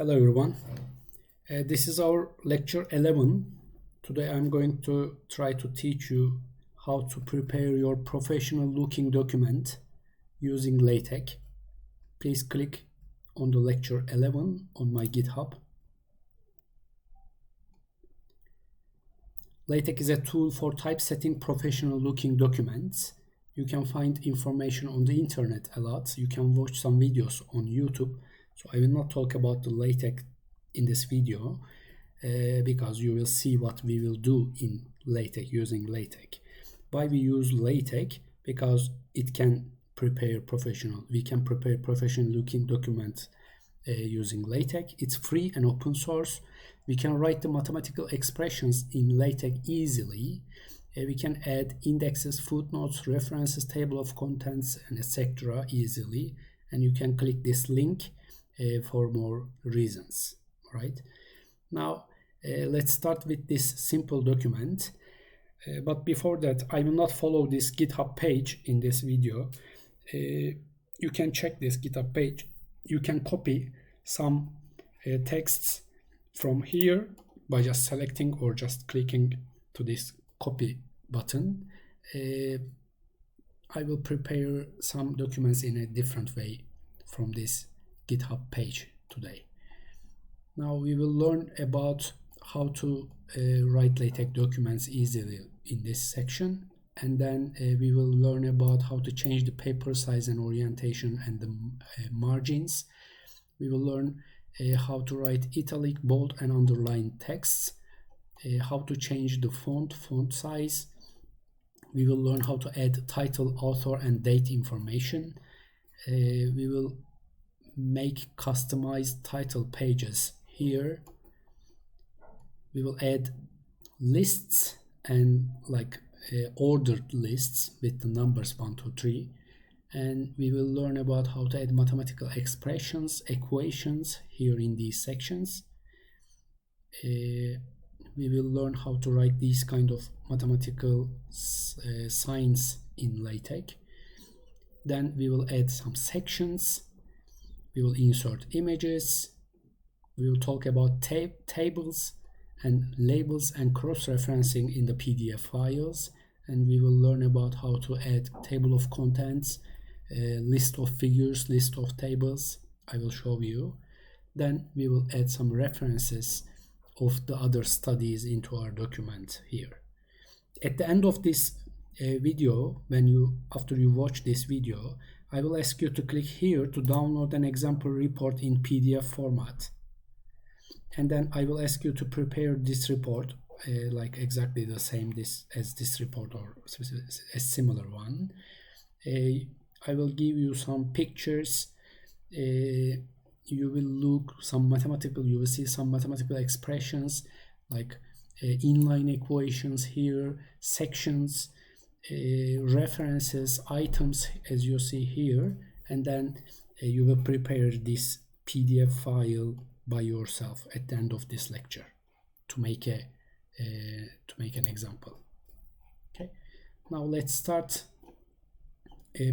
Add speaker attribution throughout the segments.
Speaker 1: Hello everyone. This is our lecture 11. Today I'm going to try to teach you how to prepare your professional looking document using LaTeX. Please click on the lecture 11 on my GitHub. LaTeX is a tool for typesetting professional looking documents. You can find information on the internet a lot. You can watch some videos on YouTube. So I will not talk about the LaTeX in this video because you will see what we will do in LaTeX using LaTeX. Why we use LaTeX? Because it can prepare professional. We can prepare professional looking documents using LaTeX. It's free and open source. We can write the mathematical expressions in LaTeX easily. We can add indexes, footnotes, references, table of contents, and etc. easily. And you can click this link for more reasons. Right now, let's start with this simple document. But before that, I will not follow this GitHub page in this video. You can check this GitHub page. You can copy some texts from here by just selecting or just clicking to this copy button. I will prepare some documents in a different way from this GitHub page today. Now we will learn about how to write LaTeX documents easily in this section, and then we will learn about how to change the paper size and orientation and the margins. We will learn how to write italic, bold, and underline texts, how to change the font size. We will learn how to add title, author, and date information. We will make customized title pages here. We will add lists and ordered lists with the numbers 1, 2, 3. And we will learn about how to add mathematical expressions, equations here in these sections. We will learn how to write these kind of mathematical signs in LaTeX. Then we will add some sections. We will insert images. We will talk about tables and labels and cross-referencing in the PDF files. And we will learn about how to add table of contents, list of figures, list of tables. I will show you. Then we will add some references of the other studies into our document here. At the end of this video, after you watch this video, I will ask you to click here to download an example report in PDF format. And then I will ask you to prepare this report like exactly the same as this report or a similar one. I will give you some pictures. You will see some mathematical expressions like inline equations here, sections, references, items as you see here, and then you will prepare this PDF file by yourself at the end of this lecture to make an example. Okay, now let's start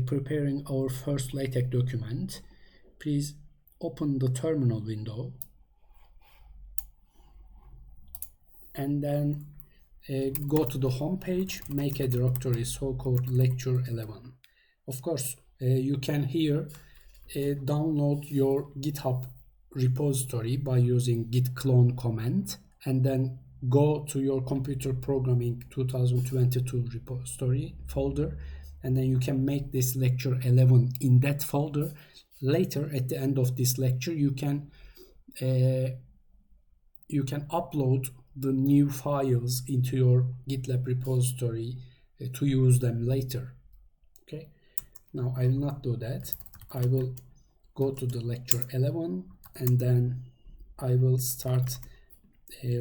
Speaker 1: preparing our first LaTeX document. Please open the terminal window and then go to the home page, make a directory so-called lecture 11. Of course, you can here download your GitHub repository by using git clone command, and then go to your computer programming 2022 repository folder, and then you can make this lecture 11 in that folder. Later at the end of this lecture, you can upload the new files into your GitLab repository to use them later. Okay, now I will not do that. I will go to the lecture 11 and then I will start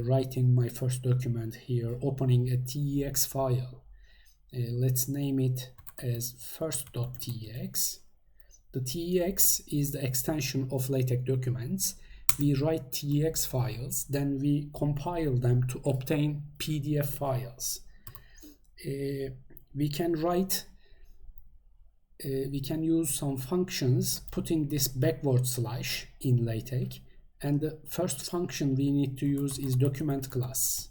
Speaker 1: writing my first document here, opening a TEX file. Let's name it as first.tex. The TEX is the extension of LaTeX documents. We write TEX files, then we compile them to obtain PDF files. We can use some functions putting this backward slash in LaTeX And the first function we need to use is document class.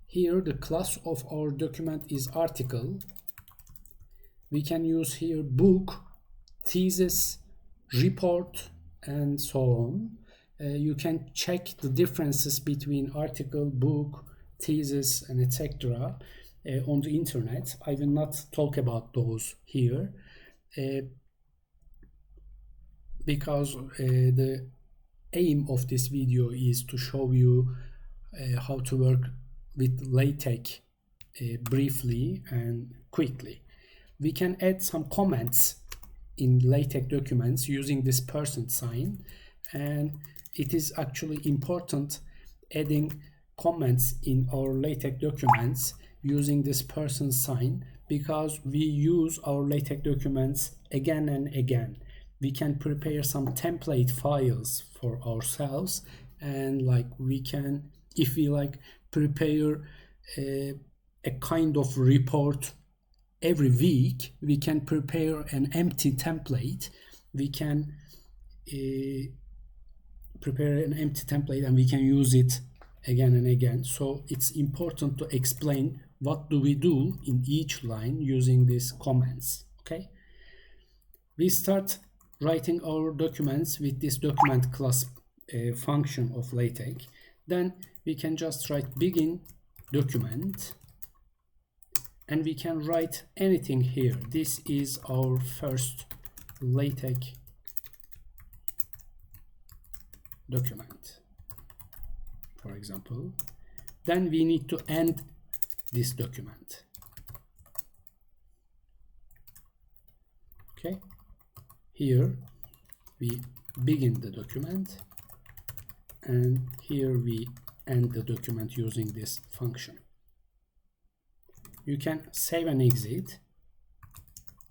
Speaker 1: Here the class of our document is article. We can use here book, thesis, report, and so on. You can check the differences between article, book, thesis, and etc. On the internet. I will not talk about those here because the aim of this video is to show you how to work with LaTeX briefly and quickly. We can add some comments in LaTeX documents using this % sign, and it is actually important adding comments in our LaTeX documents using this % sign because we use our LaTeX documents again and again. We can prepare some template files for ourselves, and like we can, if we like prepare a kind of report every week, we can prepare an empty template. We can prepare an empty template and we can use it again and again. So it's important to explain what do we do in each line using these comments. Okay, we start writing our documents with this document class function of LaTeX. Then we can just write begin document, and we can write anything here. This is our first LaTeX document, for example. Then we need to end this document. Okay, here we begin the document, and here we end the document using this function. You can save and exit.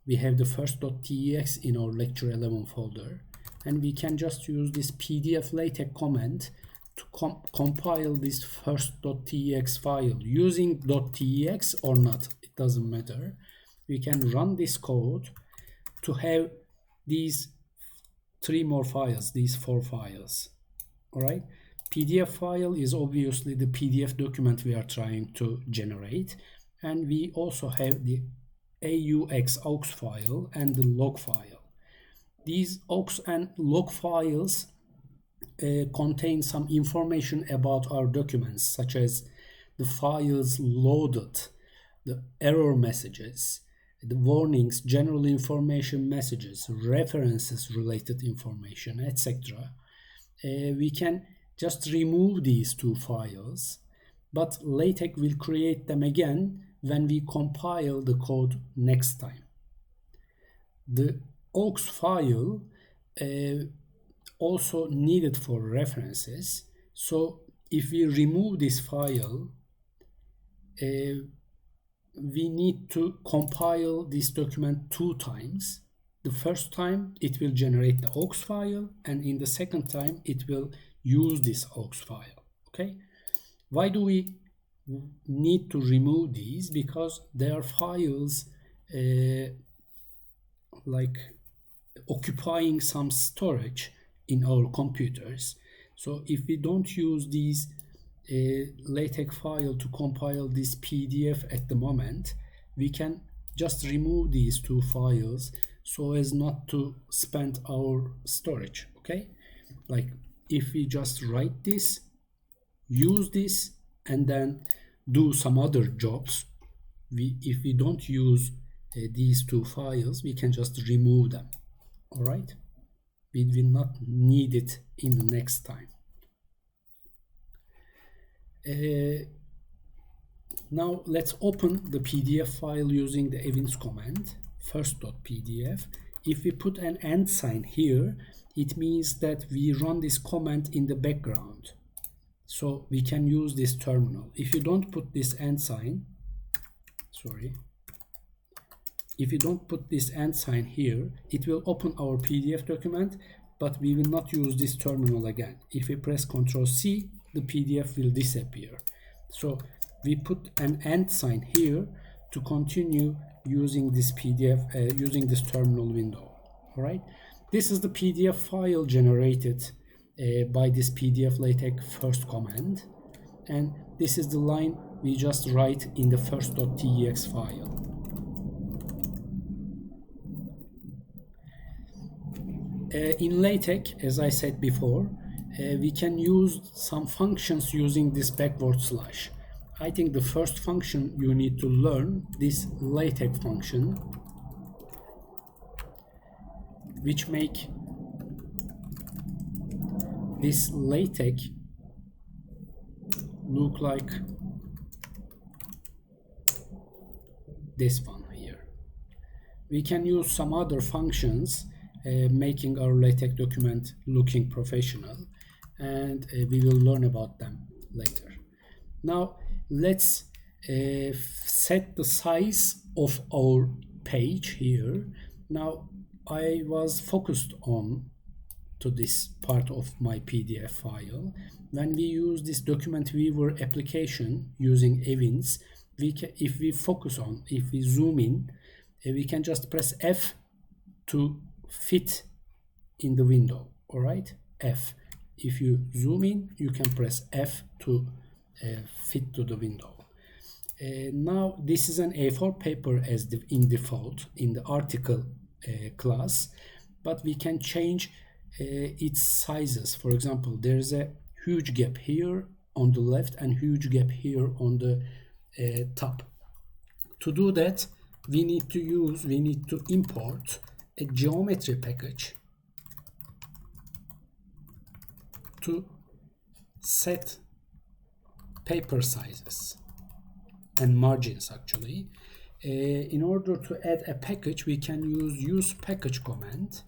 Speaker 1: We have the first.tex in our lecture 11 folder, and we can just use this PDF LaTeX command to compile this first.tex file using .tex or not, it doesn't matter. We can run this code to have these 3 more files, these 4 files. All right, PDF file is obviously the PDF document we are trying to generate, and we also have the aux file and the log file. These aux and log files contain some information about our documents, such as the files loaded, the error messages, the warnings, general information messages, references related information, etc. We can just remove these 2 files, but LaTeX will create them again when we compile the code next time. The aux file also needed for references, so if we remove this file, we need to compile this document 2 times. The first time it will generate the aux file, and in the second time it will use this aux file. Okay, why do we need to remove these? Because they are files like occupying some storage in our computers. So if we don't use these LaTeX file to compile this PDF at the moment, we can just remove these 2 files so as not to spend our storage. Okay, like if we just write this, use this, and then do some other jobs, if we don't use these 2 files, we can just remove them. All right, we will not need it in the next time. Now let's open the PDF file using the evince command, first.pdf. If we put an and sign here, it means that we run this command in the background, so we can use this terminal. If you don't put this and sign, if you don't put this and sign here, it will open our PDF document, but we will not use this terminal again. If we press Ctrl C, the PDF will disappear. So we put an and sign here to continue using this PDF, using this terminal window. All right, this is the PDF file generated by this PDF LaTeX first command, and this is the line we just write in the first.tex file. In LaTeX, as I said before, we can use some functions using this backward slash. I think the first function you need to learn this LaTeX function, which make this LaTeX look like this one here. We can use some other functions making our LaTeX document looking professional, and we will learn about them later. Now let's set the size of our page here. Now I was focused on to this part of my PDF file. When we use this document viewer application using events, if we zoom in, we can just press F to fit in the window. All right, F. If you zoom in, you can press F to fit to the window. Now this is an A4 paper as in default in the article class, but we can change its sizes. For example, there's a huge gap here on the left and huge gap here on the top. To do that, we need to import a geometry package to set paper sizes and margins. Actually, in order to add a package, we can use package command,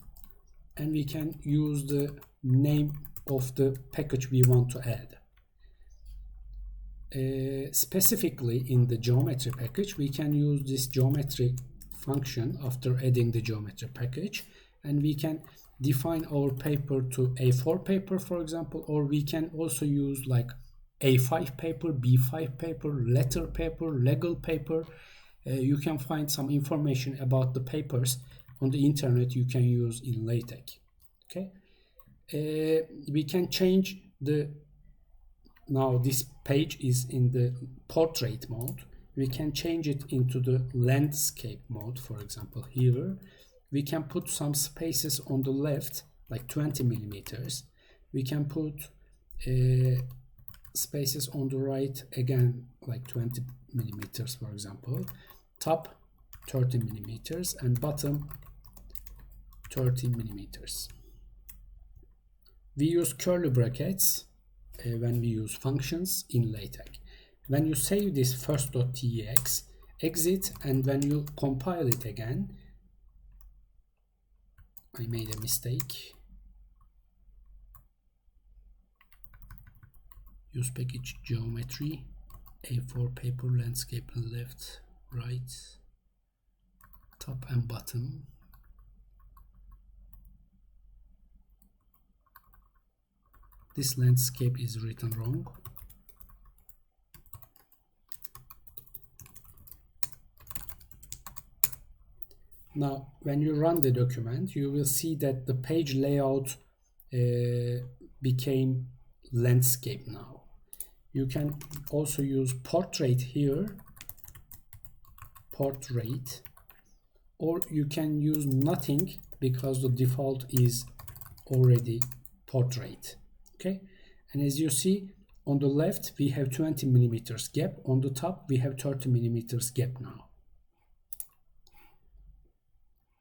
Speaker 1: and we can use the name of the package we want to add. Specifically in the geometry package, we can use this geometry function after adding the geometry package, and we can define our paper to A4 paper, for example, or we can also use like A5 paper, B5 paper, letter paper, legal paper. You can find some information about the papers on the internet you can use in LaTeX. Okay, we can change now this page is in the portrait mode. We can change it into the landscape mode. For example, here we can put some spaces on the left like 20 millimeters. We can put spaces on the right again like 20 millimeters, for example. Top 30 millimeters and bottom 30 millimeters. We use curly brackets when we use functions in LaTeX. When you save this first.tex, exit, and when you compile it again, I made a mistake. Use package geometry, A4 paper, landscape, and left, right, top and bottom. This landscape is written wrong. Now, when you run the document, you will see that the page layout became landscape now. You can also use portrait here, portrait, or you can use nothing because the default is already portrait. Okay, and as you see on the left we have 20 millimeters gap, on the top we have 30 millimeters gap now.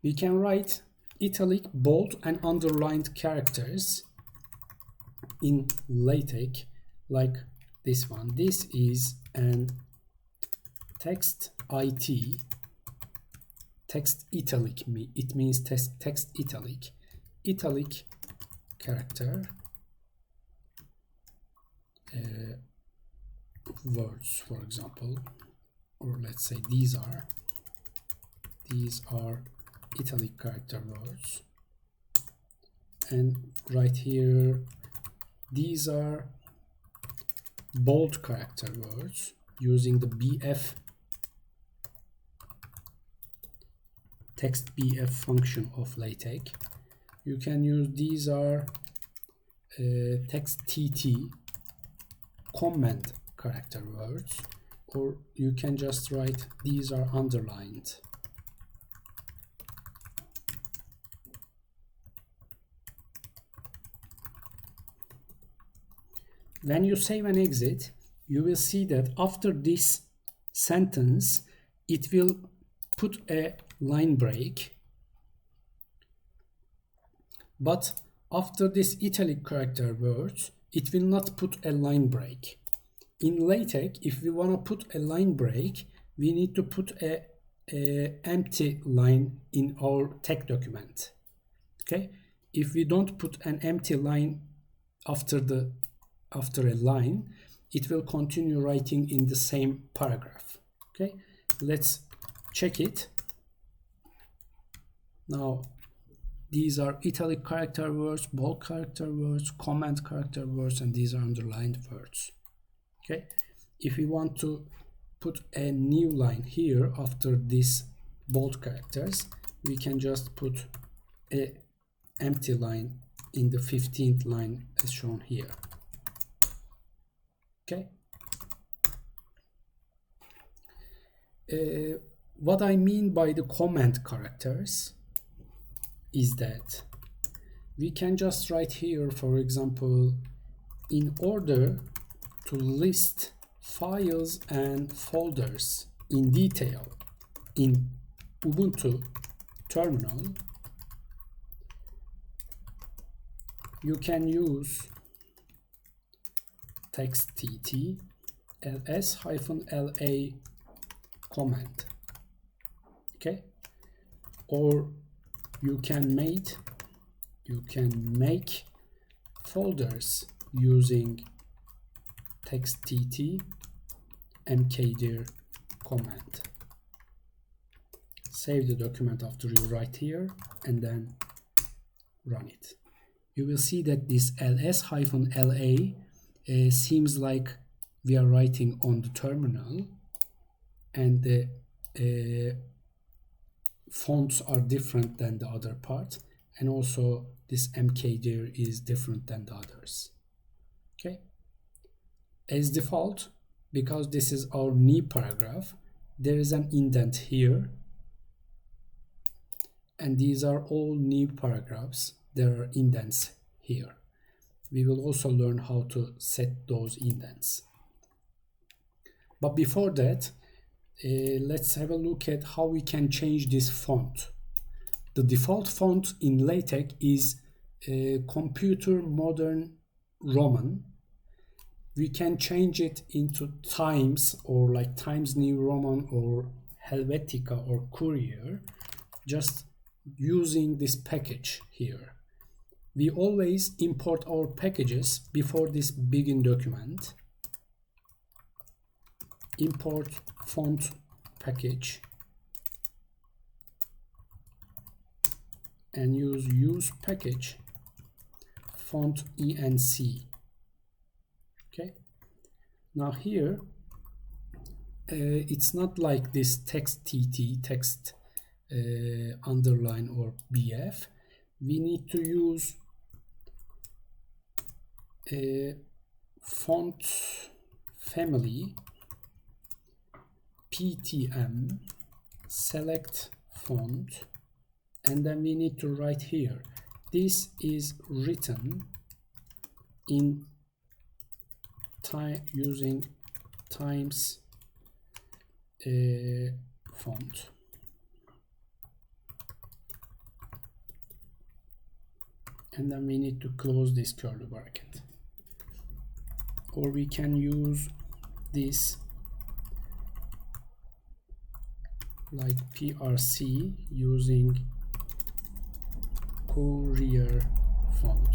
Speaker 1: We can write italic, bold, and underlined characters in LaTeX like this one. This is an text it, text italic. It means text italic, italic character words, for example, or let's say these are italic character words, and right here these are bold character words using the BF text BF function of LaTeX. You can use these are text TT comment character words, or you can just write these are underlined. When you save and exit, you will see that after this sentence, it will put a line break. But after this italic character words, it will not put a line break. In LaTeX, if we want to put a line break, we need to put a empty line in our text document. Okay? If we don't put an empty line after a line, it will continue writing in the same paragraph. Okay, let's check it. Now these are italic character words, bold character words, comment character words, and these are underlined words. Okay, if we want to put a new line here after these bold characters, we can just put a empty line in the 15th line as shown here. Okay. What I mean by the comment characters is that we can just write here, for example, in order to list files and folders in detail in Ubuntu terminal, you can use text TT ls-la command. Okay, or you can make folders using text TT mkdir command. Save the document after you write here and then run it. You will see that this ls-la seems like we are writing on the terminal, and the fonts are different than the other part, and also this mkdir is different than the others. Okay, as default, because this is our new paragraph, there is an indent here, and these are all new paragraphs. There are indents here. We will also learn how to set those indents. But before that, let's have a look at how we can change this font. The default font in LaTeX is Computer Modern Roman. We can change it into Times, or like Times New Roman, or Helvetica, or Courier, just using this package here. We always import our packages before this begin document. Import font package and use package font enc. Okay, now here it's not like this text TT, text underline or BF. We need to use font family PTM, select font, and then we need to write here, this is written in time using Times font. And then we need to close this curly bracket. Or we can use this like PRC using Courier font.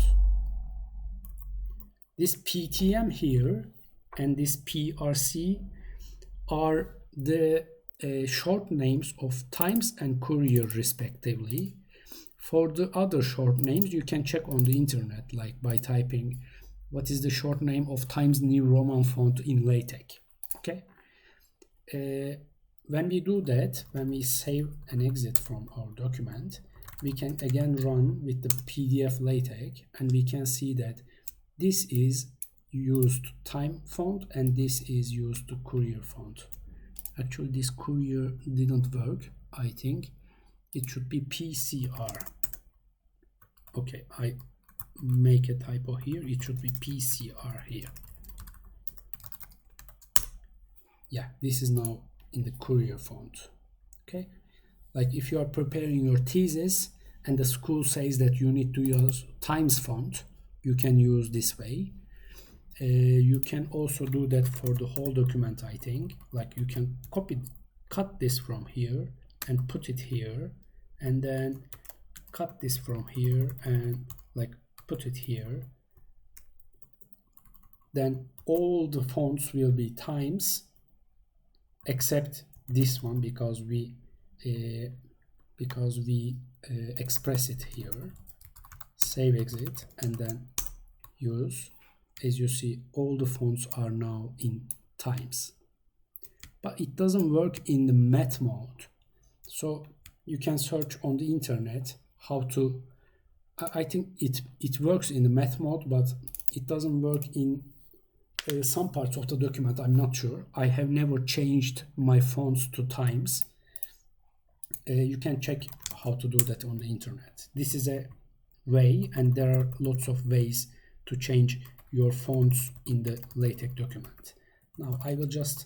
Speaker 1: This PTM here and this PRC are the short names of Times and Courier respectively. For the other short names, you can check on the internet, like by typing what is the short name of Times New Roman font in LaTeX. Okay. When we do that, when we save and exit from our document, we can again run with the PDF LaTeX, and we can see that this is used time font and this is used to Courier font. Actually this Courier didn't work. I think it should be PCR. Okay, I make a typo here. It should be PCR here. Yeah, this is now in the Courier font. Okay, like if you are preparing your thesis and the school says that you need to use Times font, you can use this way. You can also do that for the whole document. I think like you can cut this from here and put it here, and then cut this from here and like put it here. Then all the fonts will be Times except this one because we express it here. Save, exit, and then use. As you see, all the fonts are now in Times, but it doesn't work in the matte mode. So you can search on the internet how to. I think it works in the matte mode, but it doesn't work in some parts of the document. I'm not sure. I have never changed my fonts to Times. You can check how to do that on the internet. This is a way, and there are lots of ways to change your fonts in the LaTeX document. Now I will just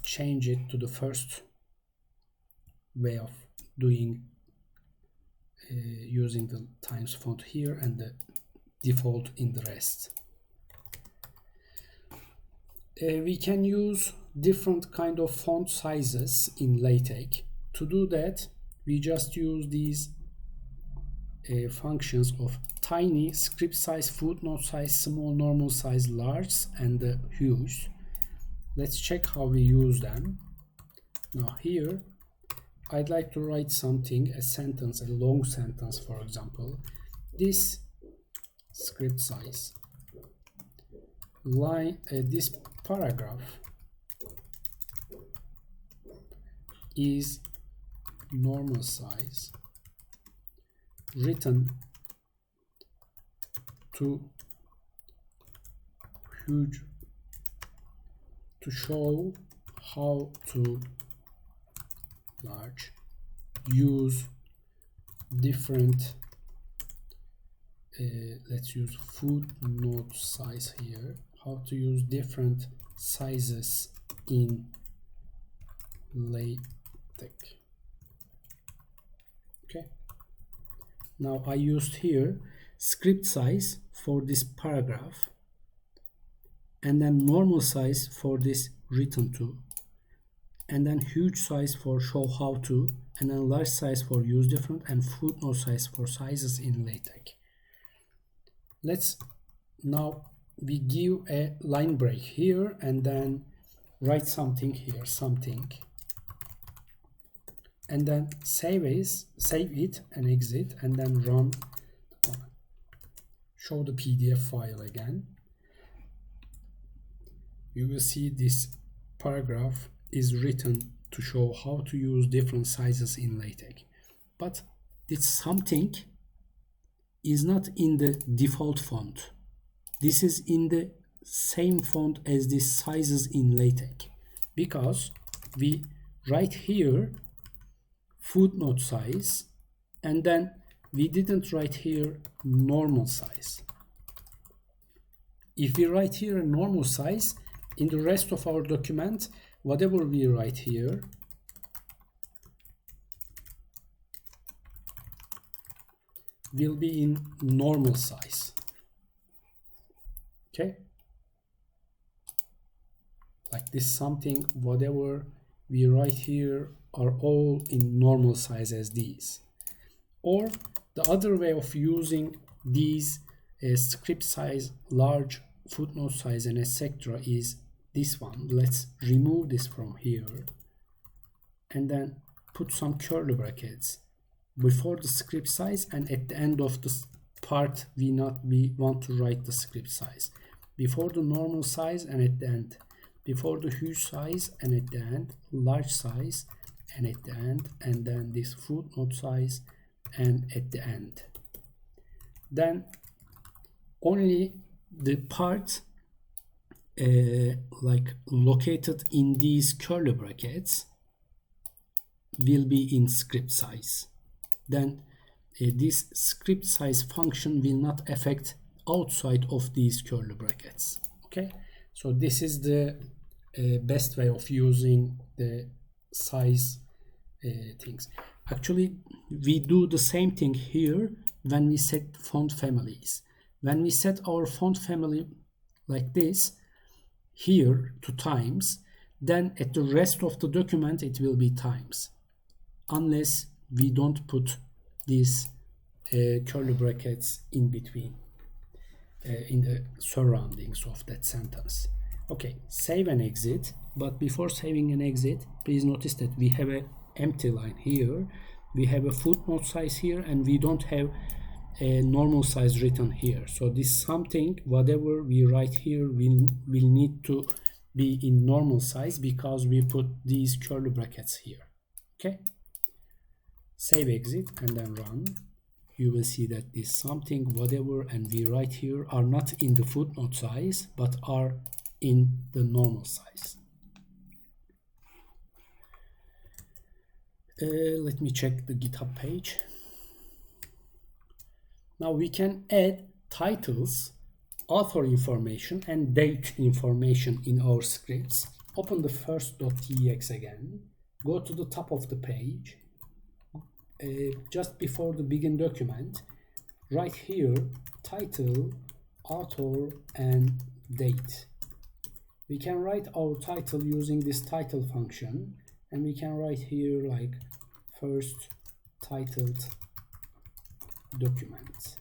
Speaker 1: change it to the first way of doing using the Times font here and the default in the rest. We can use different kind of font sizes in LaTeX. To do that, we just use these functions of tiny, script size, footnote size, small, normal size, large, and the huge. Let's check how we use them. Now here I'd like to write something, a sentence, a long sentence, for example. This script size line, this paragraph is normal size, written to huge to show how to large. Use different let's use footnote size here. How to use different sizes in LaTeX. Okay, now I used here script size for this paragraph, and then normal size for this written to, and then huge size for show how to, and then large size for use different, and footnote size for sizes in LaTeX. Let's now we give a line break here and then write something here, something, and then save it and exit, and then run. Show the PDF file again. You will see this paragraph is written to show how to use different sizes in LaTeX, but this something is not in the default font. This is in the same font as the sizes in LaTeX, because we write here footnote size, and then we didn't write here normal size. If we write here a normal size, in the rest of our document, whatever we write here will be in normal size. Okay, like this something, whatever we write here are all in normal size as these. Or the other way of using these script size, large, footnote size, and etc. is this one. Let's remove this from here and then put some curly brackets before the script size, and at the end of the part we want to write the script size. Before the normal size and at the end. Before the huge size and at the end. Large size and at the end. And then this footnote size and at the end. then only the part like located in these curly brackets will be in script size. Then this script size function will not affect outside of these curly brackets. Okay, so this is the best way of using the size things. Actually, we do the same thing here when we set font families. When we set our font family like this here to times, then at the rest of the document it will be times, unless we don't put these curly brackets in between in the surroundings of that sentence. Okay, save and exit. But before saving and exit, please notice that we have an empty line here, we have a footnote size here, and we don't have a normal size written here. So this something, whatever we write here, will need to be in normal size because we put these curly brackets here. Okay, save, exit, and then run. You will see that this something, whatever, and we write here are not in the footnote size but are in the normal size. Let me check the GitHub page. Now we can add titles, author information, and date information in our scripts. Open the first.tx again, go to the top of the page, just before the begin document, right here, title, author, and date. We can write our title using this title function, and we can write here like first titled document,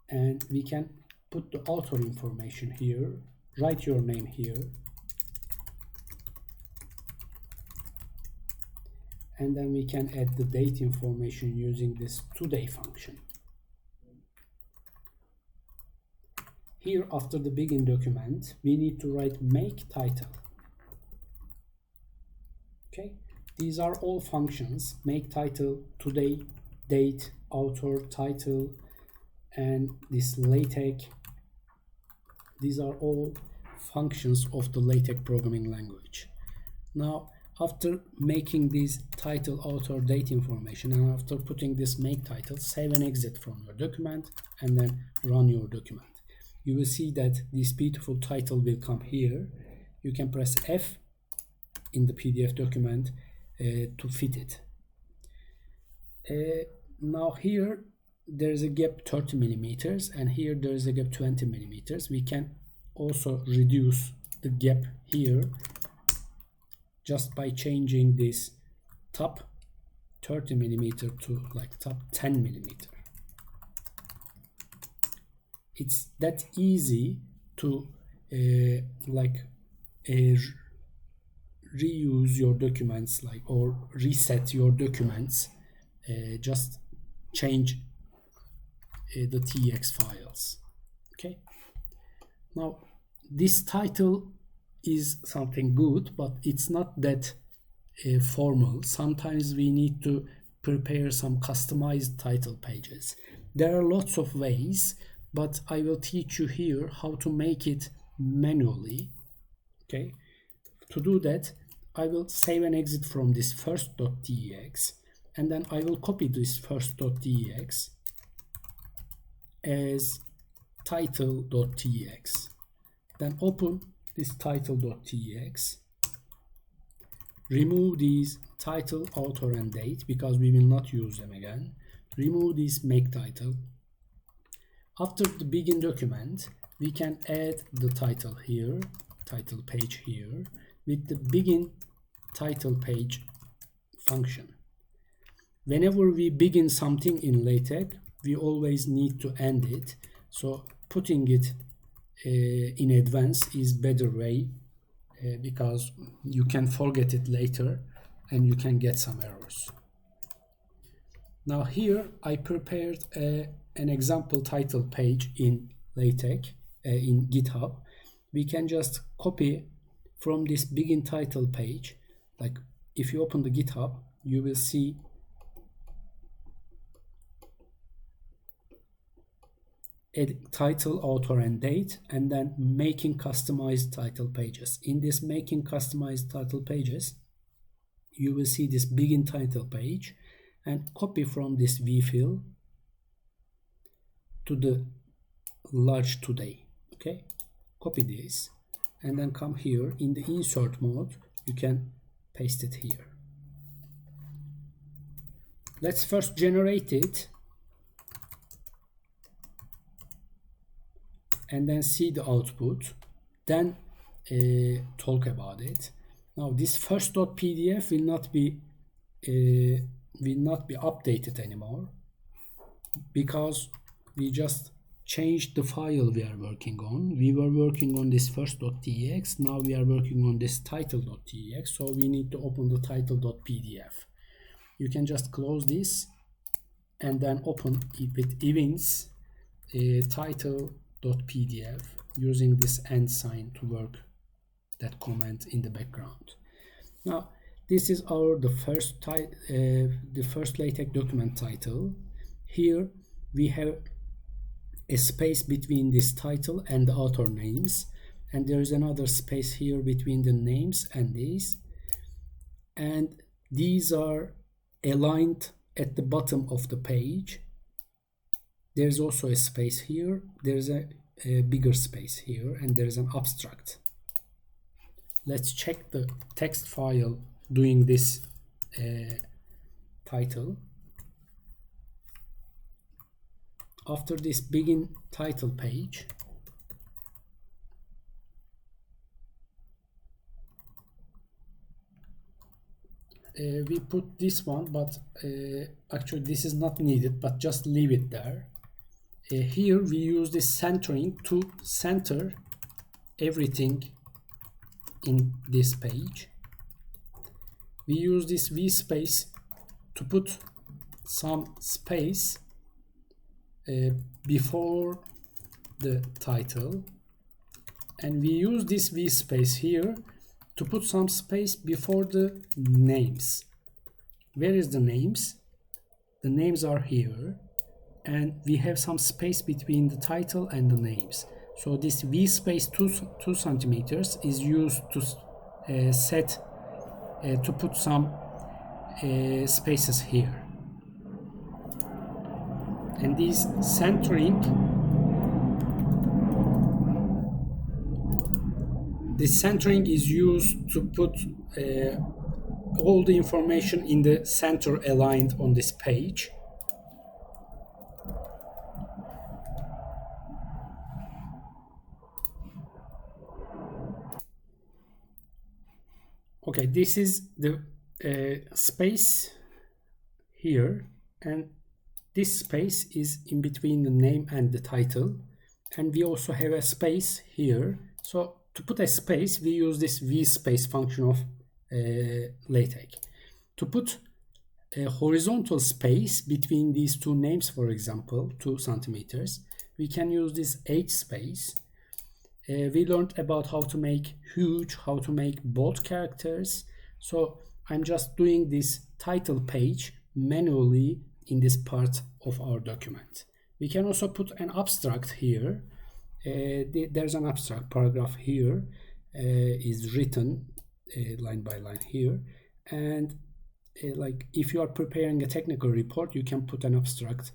Speaker 1: and we can put the author information here, write your name here, and then we can add the date information using this today function. Here, after the begin document, we need to write make title. Okay, these are all functions: make title, today, date, author, title, and this latex. These are all functions of the latex programming language. Now, after making these title, author, date information, and after putting this make title, save and exit from your document, and then run your document. You will see that this beautiful title will come here. You can press F in the PDF document to fit it. Now here there's a gap 30 millimeters, and here there's a gap 20 millimeters. We can also reduce the gap here just by changing this top 30 millimeter to like top 10 millimeter. It's that easy to reuse your documents, like, or reset your documents. Just change the TX files. Okay, now this title is something good, but it's not that formal. Sometimes we need to prepare some customized title pages. There are lots of ways, but I will teach you here how to make it manually. Okay, to do that, I will save and exit from this first.tx, and then I will copy this first.tx as title.tx. Then open this title.tx, remove these title, author, and date because we will not use them again. Remove this make title. After the begin document, we can add the title here, title page here, with the begin title page function. Whenever we begin something in LaTeX, we always need to end it. So putting it in advance is better way because you can forget it later and you can get some errors. Now here I prepared an example title page in LaTeX in GitHub. We can just copy from this begin title page. Like if you open the GitHub, you will see title, author, and date, and then making customized title pages. In this making customized title pages, you will see this begin title page, and copy from this vfill to the large today. Okay, copy this and then come here in the insert mode. You can paste it here. Let's first generate it and then see the output, then talk about it. Now this first.pdf will not be updated anymore because we just changed the file we are working on. We were working on this first.tx, now we are working on this title.tx, so we need to open the title.pdf. You can just close this and then open it with events title.pdf using this and sign to work that comment in the background. Now this is the first LaTeX document title. Here we have a space between this title and the author names, and there is another space here between the names and these, and these are aligned at the bottom of the page. There's also a space here, there's a bigger space here, and there's an abstract. Let's check the text file doing this title. After this begin title page, we put this one, but actually this is not needed, but just leave it there. Here we use this centering to center everything in this page. We use this V space to put some space before the title, and we use this V space here to put some space before the names. Where is the names? The names are here, and we have some space between the title and the names. So this V space 2 centimeters is used to to put some spaces here. And this centering is used to put all the information in the center aligned on this page. Okay, this is the space here, and this space is in between the name and the title, and we also have a space here. So to put a space, we use this V space function of LaTeX. To put a horizontal space between these two names, for example 2 centimeters, we can use this H space. We learned about how to make huge, how to make bold characters. So I'm just doing this title page manually in this part of our document. We can also put an abstract here. There's an abstract paragraph here, is written line by line here, and like if you are preparing a technical report, you can put an abstract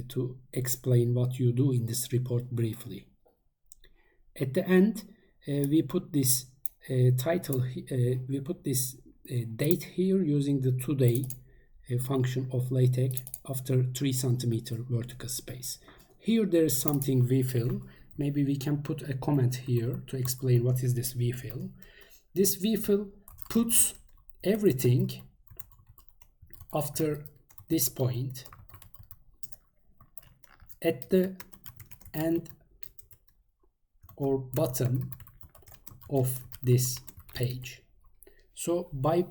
Speaker 1: to explain what you do in this report briefly. At the end, we put this title, we put this date here using the today function of LaTeX after 3 centimeter vertical space. Here there is something vfill. Maybe we can put a comment here to explain what is this vfill. This vfill puts everything after this point at the end or bottom of this page. So by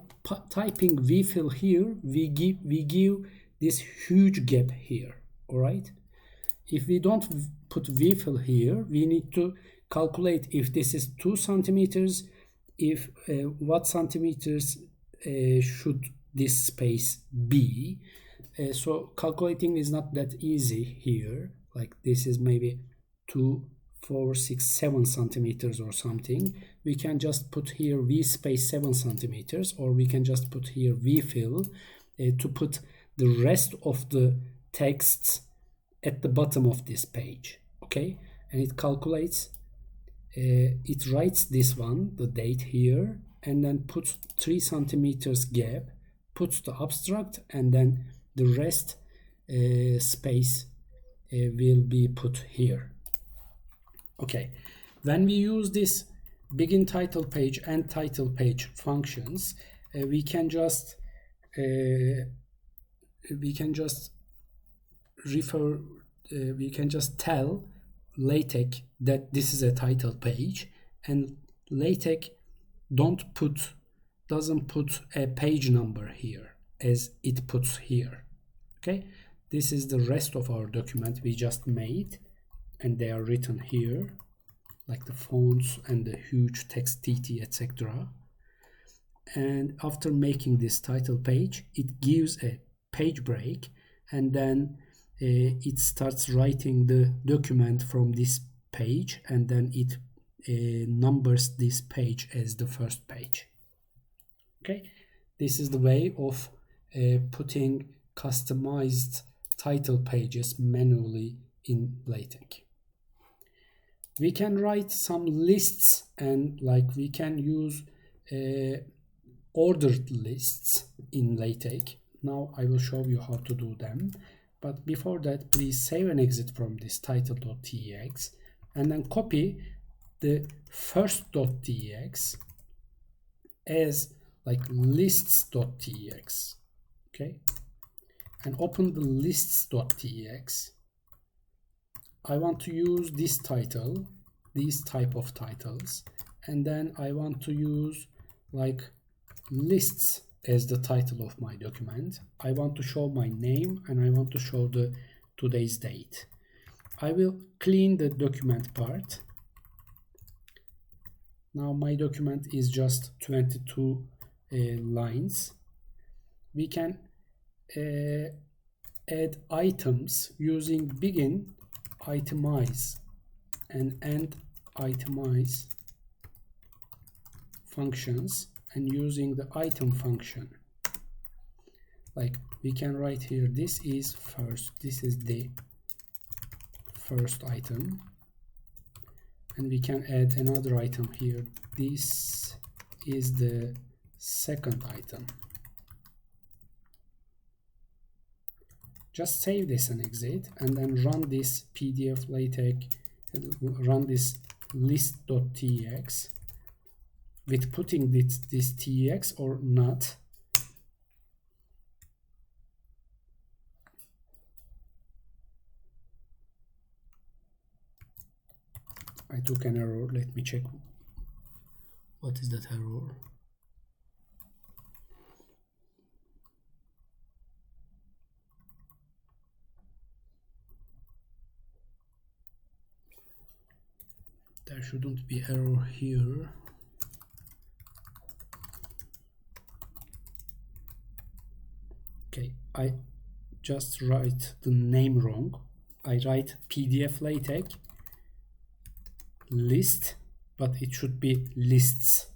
Speaker 1: typing vfill here, we give this huge gap here. All right. If we don't put vfill here, we need to calculate if this is 2 centimeters, if what centimeters should this space be. So calculating is not that easy here. like this is maybe 2, 4, 6, 7 centimeters or something, we can just put here v space 7 centimeters, or we can just put here v fill to put the rest of the texts at the bottom of this page. Okay, and it calculates, it writes this one, the date here, and then puts 3 centimeters gap, puts the abstract, and then the rest space will be put here. Okay, when we use this begin title page and title page functions, we can just tell LaTeX that this is a title page, and LaTeX doesn't put a page number here as it puts here. Okay, this is the rest of our document we just made, and they are written here, like the fonts and the huge text TT, etc. And after making this title page, it gives a page break, and then it starts writing the document from this page, and then it numbers this page as the first page. Okay, this is the way of putting customized title pages manually in LaTeX. We can write some lists, and like we can use ordered lists in LaTeX. Now I will show you how to do them, but before that, please save and exit from this title.txt and then copy the first.txt as like lists.txt. Okay, and open the lists.txt. I want to use this title, these type of titles, and then I want to use like lists as the title of my document. I want to show my name, and I want to show the today's date. I will clean the document part. Now my document is just 22 lines. We can add items using begin itemize and end itemize functions, and using the item function. Like we can write here, this is first, this is the first item, and we can add another item here, this is the second item. Just save this and exit, and then run this PDF LaTeX, run this list.txt with putting this tx or not. I took an error. Let me check. What is that error? There shouldn't be error here. Okay, I just write the name wrong. I write PDF LaTeX list, but it should be lists.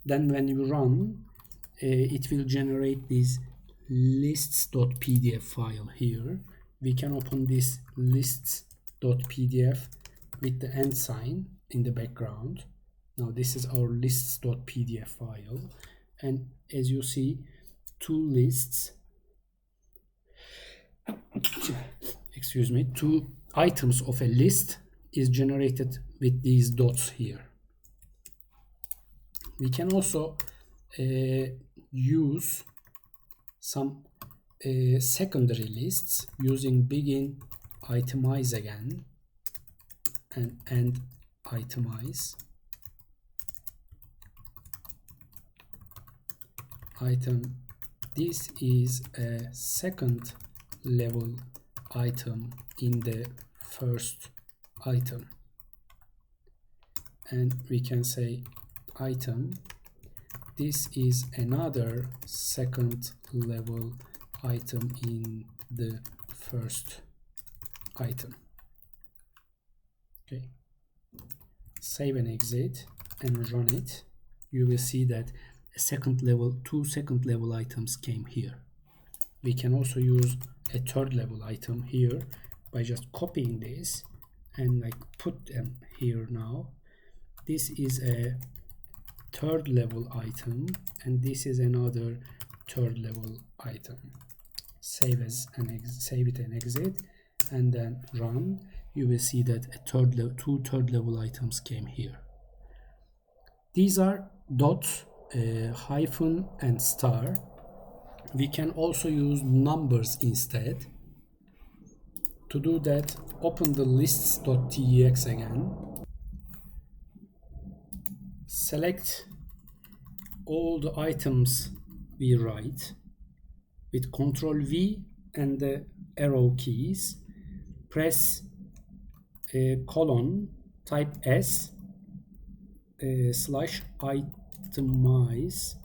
Speaker 1: Then when you run, it will generate this lists.pdf file here. We can open this lists.pdf with the and sign in the background. Now this is our lists.pdf file, and as you see, two lists, excuse me, two items of a list is generated with these dots here. We can also use some secondary lists using begin itemize again and end itemize. Item, this is a second level item in the first item, and we can say item, this is another second level item in the first item. Okay, save and exit and run it. You will see that two second level items came here. We can also use a third level item here by just copying this and like put them here. Now this is a third level item and this is another third level item. Save it and exit and then run. You will see that two third level items came here. These are dot, hyphen and star. We can also use numbers instead. To do that, open the lists.tex again. Select all the items we write with Ctrl V and the arrow keys. Press colon, type S slash itemize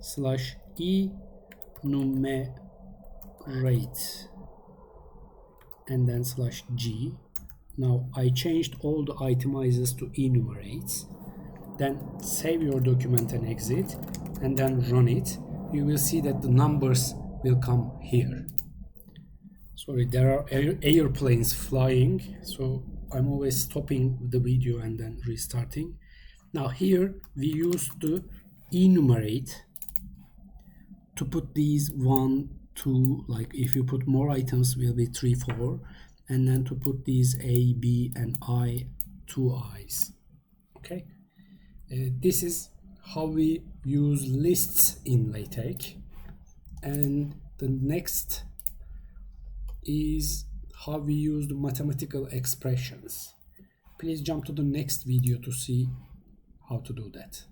Speaker 1: slash enumerate and then slash G. Now I changed all the itemizers to enumerates. Then save your document and exit and then run it. You will see that the numbers will come here. Sorry, there are airplanes flying, so I'm always stopping the video and then restarting. Now here we use the enumerate to put these 1, 2, like if you put more items will be 3, 4, and then to put these A, B and I, 2 I's. Okay, this is how we use lists in LaTeX, and the next is how we use the mathematical expressions. Please jump to the next video to see how to do that.